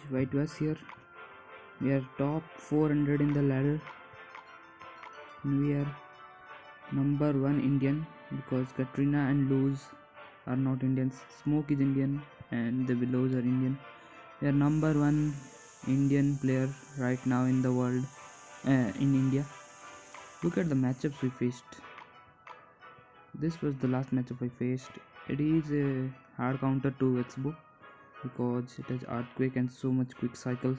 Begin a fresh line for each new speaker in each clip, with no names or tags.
white was here. We are top 400 in the ladder, and we are number 1 Indian because Katrina and Luz are not Indians. Smoke is Indian and the Willows are Indian. We are number 1 Indian player right now in the world, in India. Look at the matchups we faced. This was the last matchup I faced. It is a hard counter to xbow because it has earthquake and so much quick cycle.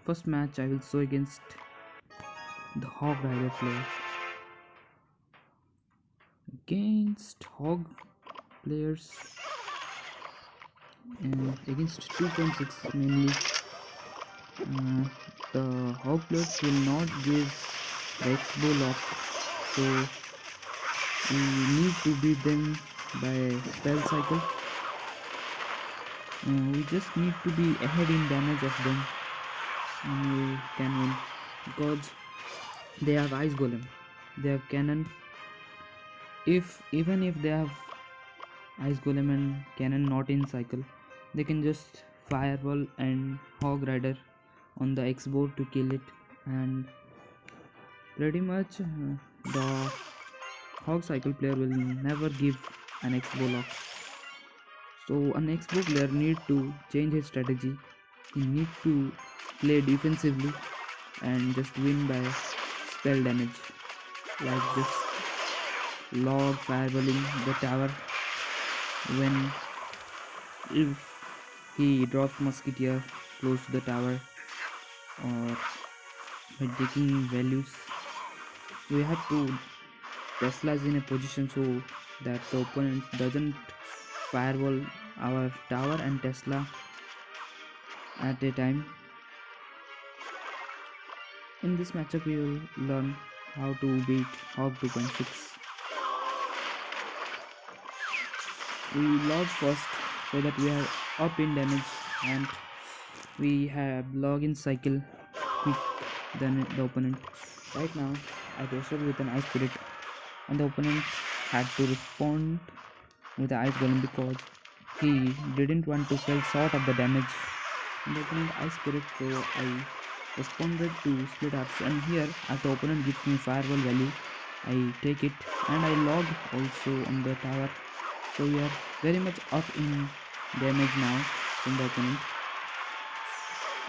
First match I will show against the Hog Rider player. Against Hog players against 2.6 mainly. The Hog players will not give the xbow lock, so we need to beat them by spell cycle. We just need to be ahead in damage of them and we can win because they have ice golem, they have cannon. Even if they have ice golem and cannon not in cycle, they can just fireball and hog rider on the xbow to kill it, and pretty much the hog cycle player will never give an xbow lock. So an xbow player need to change his strategy. He need to play defensively and just win by spell damage, like just log fireballing the tower when if he drops musketeer close to the tower, or by taking values. We have to Tesla is in a position so that the opponent doesn't fireball our tower and Tesla at a time. In this matchup we will learn how to beat Hog 2.6. We log first so that we are up in damage and we have login cycle quick than the opponent. Right now I posted with an ice spirit and the opponent had to respond with the ice golem because he didn't want to sell short of the damage. And the opponent ice spirit, so I responded to split ups, and here as the opponent gives me fireball value, I take it and I log also on the tower. So we are very much up in damage now from the opponent.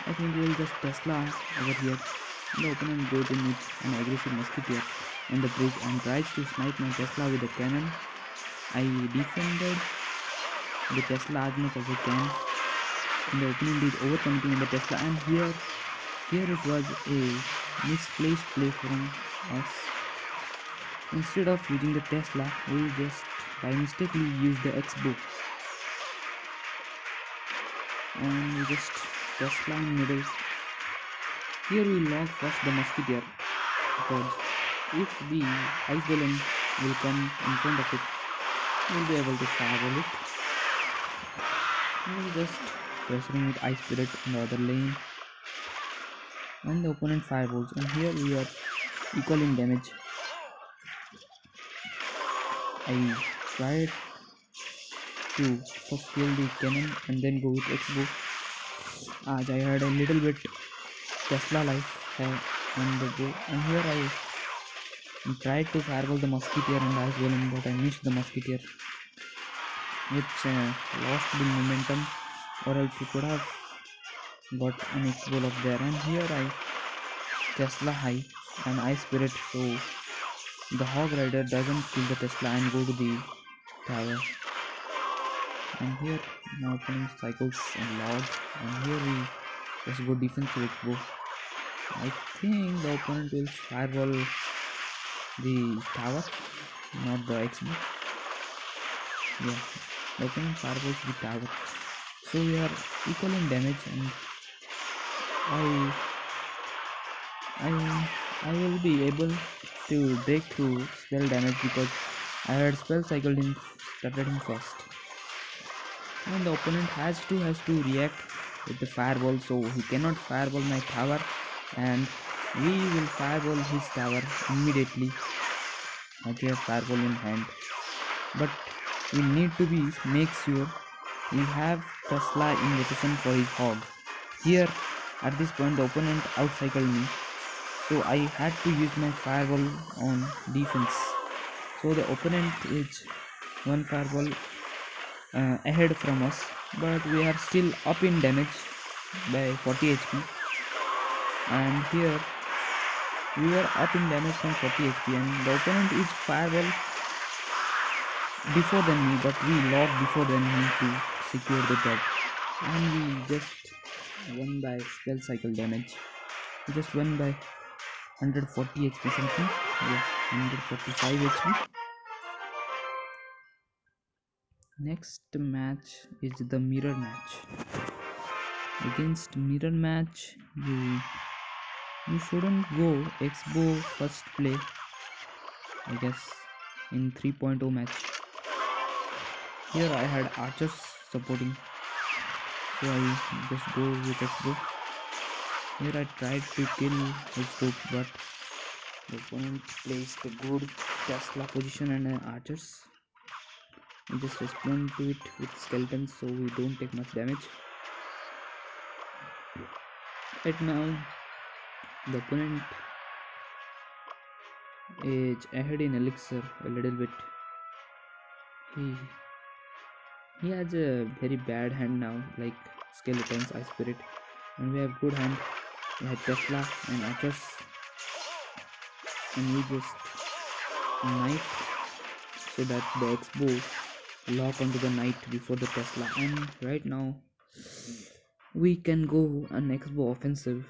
I think we will just Tesla over here. The opponent goes in with an aggressive musketeer on the bridge and tries to snipe my Tesla with a cannon. I defended the Tesla as much as I can. And the opponent is overcommitting in the Tesla, and here it was a misplaced play from us. Instead of using the Tesla, we just by mistakenly used the xbow. And we just Tesla in middle. Here we log first the musketeer because if the ice golem will come in front of it, we'll be able to fireball it. We'll just pressuring with ice spirit in the other lane, and the opponent fireballs, and here we are equal in damage. I tried to first kill the cannon and then go with xbow, as I had a little bit Tesla life on the go, and here I tried to fireball the musketeer and ice golem, but I missed the musketeer, which lost the momentum, or else we could have got an xbow up there. And here I Tesla high and ice spirit, so the hog rider doesn't kill the Tesla and go to the tower. And here my opponent cycles and logs, and here we just go defensive xbow. I think the opponent will fireball the tower, not the xbow. Yeah, the opponent fireballs the tower, so we are equal in damage, and I will be able to break through spell damage because I had spell cycled him, started him first. And the opponent has to react with the fireball, so he cannot fireball my tower, and we will fireball his tower immediately as we have fireball in hand. But we need to make sure we have Tesla in rotation for his hog. Here, at this point, the opponent outcycled me, so I had to use my fireball on defense. So the opponent is one fireball ahead from us, but we are still up in damage by 40 HP. And here we were up in damage from 40 HP, and the opponent is fireball before than me, but we logged before than me to secure the top, and we just won by spell cycle damage. We just won by 140 HP something, yeah, 145 HP. Next match is the mirror match. Against mirror match, you shouldn't go xbow first play, I guess, in 3.0 match. Here I had archers supporting, so I just go with xbow. Here I tried to kill his troops, but the opponent placed a good Tesla position and archers. We just respond to it with skeletons, so we don't take much damage. Right now, the opponent is ahead in elixir a little bit. He has a very bad hand now, like skeletons, ice spirit, and we have good hand. We have Tesla and archers, and we just knight so that the xbow lock onto the knight before the Tesla. And right now we can go an xbow offensive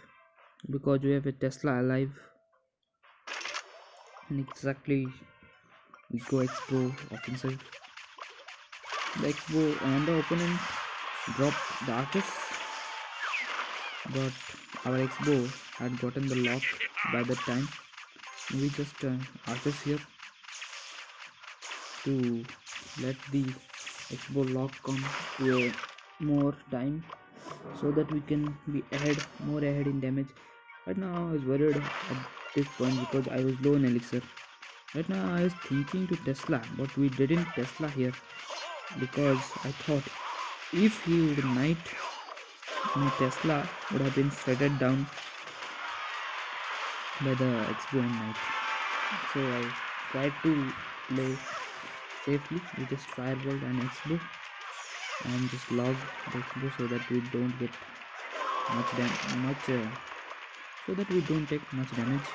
because we have a Tesla alive, and exactly we go xbow offensive. The xbow and the opponent dropped the archers, but our xbow had gotten the lock by that time. We just archers here to let the xbow lock come to a more time, so that we can be more ahead in damage. Right now I was worried at this point because I was low in elixir. Right now I was thinking to Tesla, but we didn't Tesla here because I thought if he would knight, my Tesla would have been shredded down by the xbow and knight. So I tried to play safely. We just fireball and xbow and just log the xbow so that we don't get so that we don't take much damage.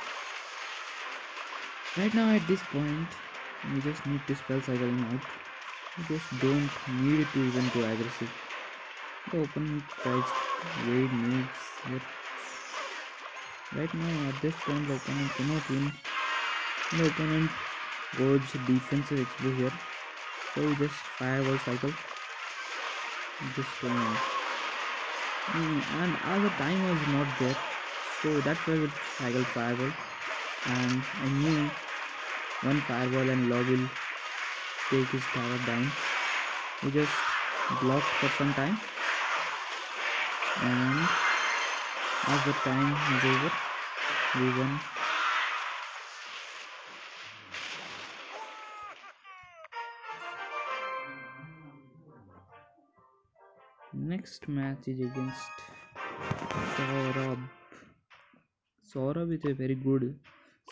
Right now at this point we just need to spell cycle him out. We just don't need to even go aggressive. The opponent tries raid moves here. Right now at this point the opponent cannot win. The opponent goes defensive xbow here, so we just fireball cycle. Just and as the time was not there, so that's why we cycle fireball, and I knew one fireball and log will take his tower down. We just blocked for some time, and as the time is over, we won. Next match is against Saurabh. Saurabh is a very good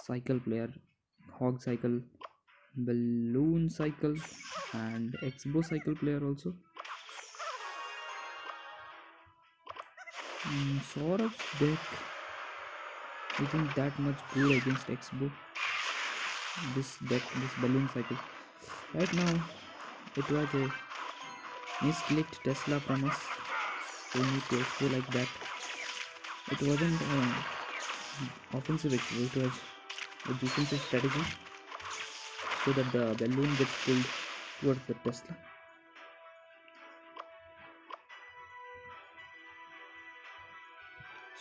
cycle player, hog cycle, balloon cycle, and xbow cycle player also. Saurabh's deck isn't that much good against xbow. This balloon cycle. Right now, it was a misclicked Tesla from us. So we need to xbow like that. It wasn't offensive xbow, it was a defensive strategy, so that the balloon gets pulled towards the Tesla.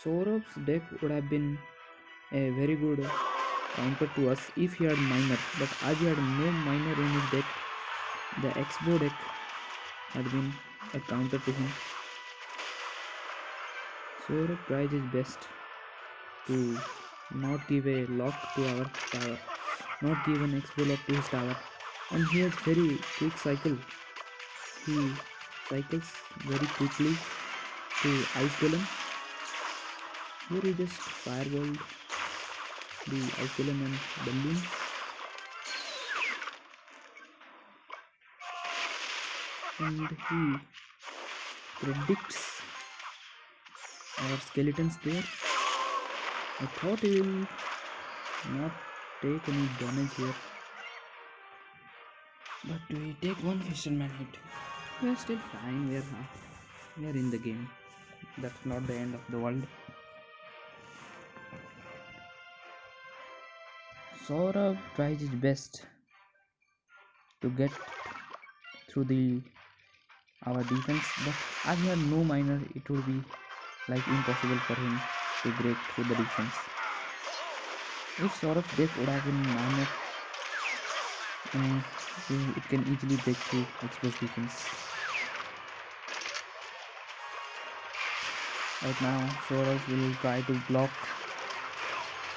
Saurabh's deck would have been a very good counter to us if he had miner, but as he had no miner in his deck, the xbow deck had been a counter to him. Saurabh tries his best to not give a lock to our tower, not give an xbow lock to his tower, and he has very quick cycle. He cycles very quickly to ice golem. Here he just fireballed the ice golem and balloon, and he predicts our skeletons there. I thought he will not take any damage here, but we take one fisherman hit. We are still fine. We are in the game. That's not the end of the world. Saurabh tries his best to get through the our defense, but as he had no miner, it would be like impossible for him to break through the defense. If Saurabh's death would have been miner, it can easily break through xbow's defense. Right now, Saurabh will try to block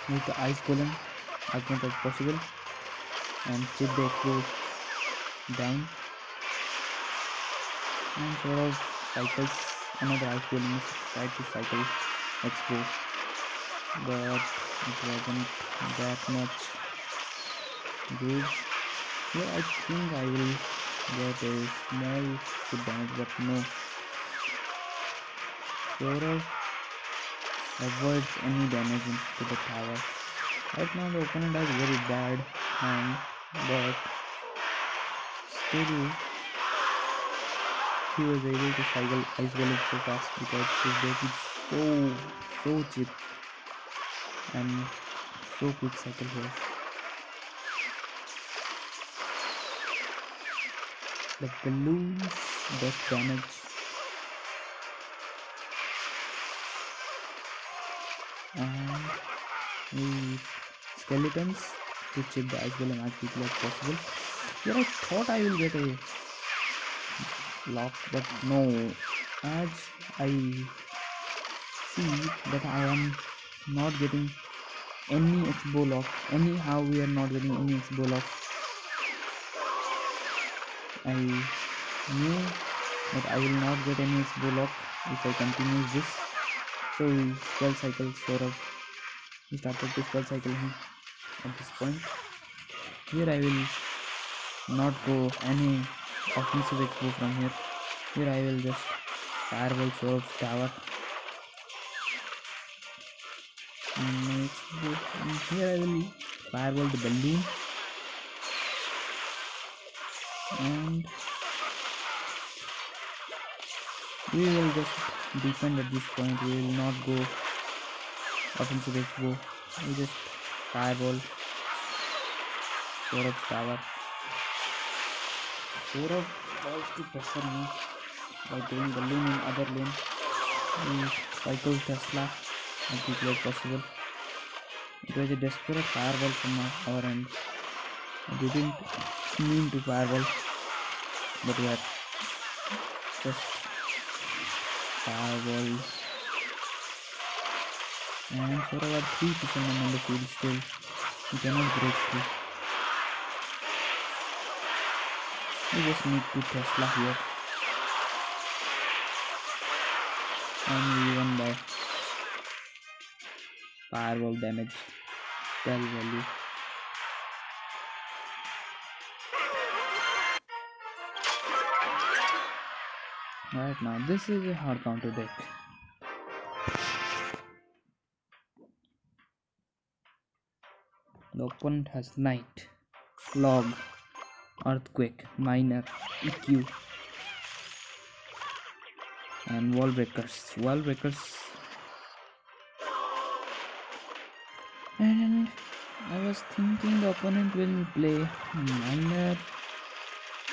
with the ice golem as much as possible and chip the xbow down. And Saurabh cycles another ice golem, tried to cycle xbow, but it wasn't that much good. Here I think I will get a small hit damage, but no. Saurabh avoids any damage to the tower. Right now the opponent has very bad hand, but still he was able to cycle ice golem so fast because his deck is so cheap and so quick cycle here. The balloons does damage, and we skeletons to chip the ice golem as quickly as possible. Here I thought I will get a lock, but no. As I see that I am not getting any xbow lock. Anyhow, we are not getting any xbow lock. I knew that I will not get any xbow lock if I continue this. So we spell cycle Saurabh. We started to spell cycle him at this point. Here I will not go any offensive xbow from here. Here I will just fireball Saurabh's tower. And here I will fireball the balloon. And we will just defend at this point. We will not go offensive xbow. We just fireball Saurabh's tower. Saurabh tries to pressure me by doing balloon in other lane. We cycle Tesla as quickly as possible. It was a desperate fireball from our end. I didn't mean to fireball, but we had just fireball. And Saurabh had 3 fishermen on the field still. He cannot break through. We just need to Tesla here. And we won by fireball damage, spell value. Right now, this is a hard counter deck. The opponent has Knight, Log, Earthquake, Miner, EQ, and Wall Breakers. And I was thinking the opponent will play Miner,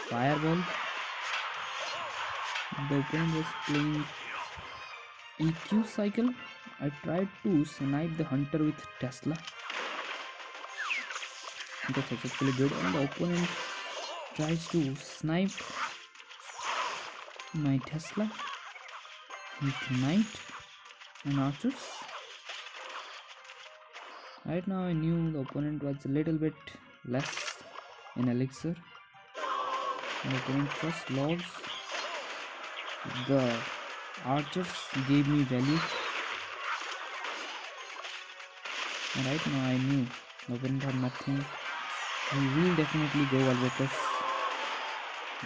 Fireball. The opponent was playing EQ cycle. I tried to snipe the hunter with Tesla. That successfully did, and the opponent tries to snipe my Tesla with Knight and archers. Right now I knew the opponent was a little bit less in elixir. The opponent first logs The archers gave me value, and right now I knew the opponent had nothing. He will definitely go Walbreakers.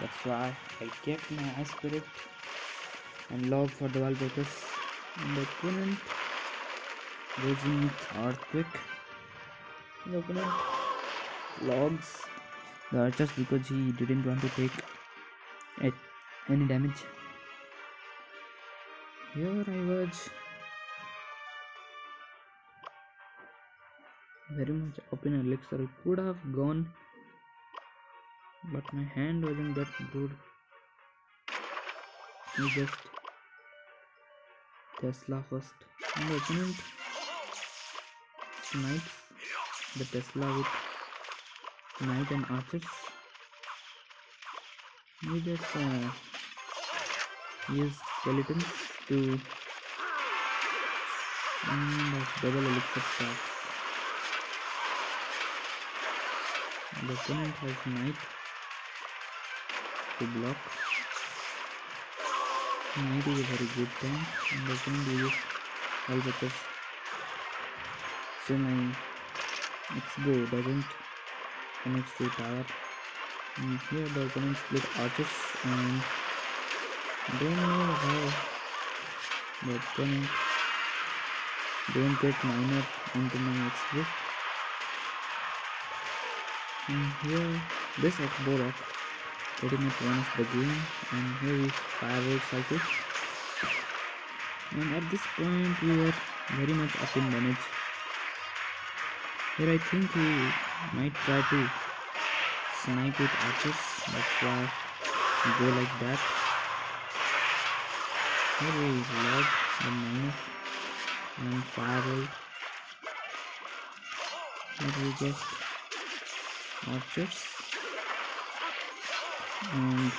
That's why I kept my high spirit and log for the Walbreakers. And the opponent goes in with Earthquake. The opponent logs the archers because he didn't want to take any damage. Here I was very much up in elixir. I could have gone, but my hand wasn't that good. I just Tesla first. And the opponent snipes the Tesla with knight and archers. We just use skeletons to that's double elixir stacks. The opponent has knight to block. Knight is a very good tank, and the opponent uses all because so my xbow doesn't connect to tower. And here the opponent split archers, and don't know how the opponent don't get minor into my xbow. And here this xbow rock pretty much runs the game, and here we firewall cycle, and at this point we were very much up in damage. Here I think he might try to snipe with archers, that's why we go like that. Here we log the miner and firewall. Here we just archers and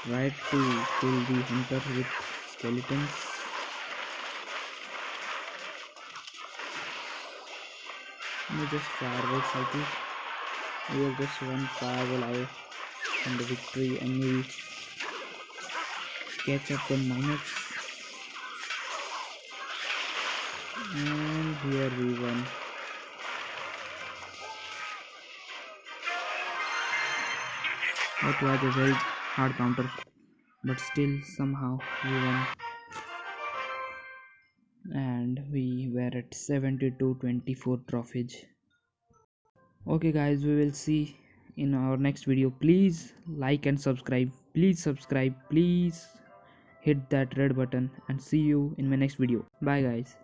try to kill the hunter with skeletons. We just firewall cycle. We will just one firewall away from the victory, and we catch up the miners. And here we won. That was a very hard counter, but still somehow we won, and we were at 72-24 trophies. Okay guys, we will see in our next video. Please like and subscribe. Please subscribe. Please hit that red button, and see you in my next video. Bye guys.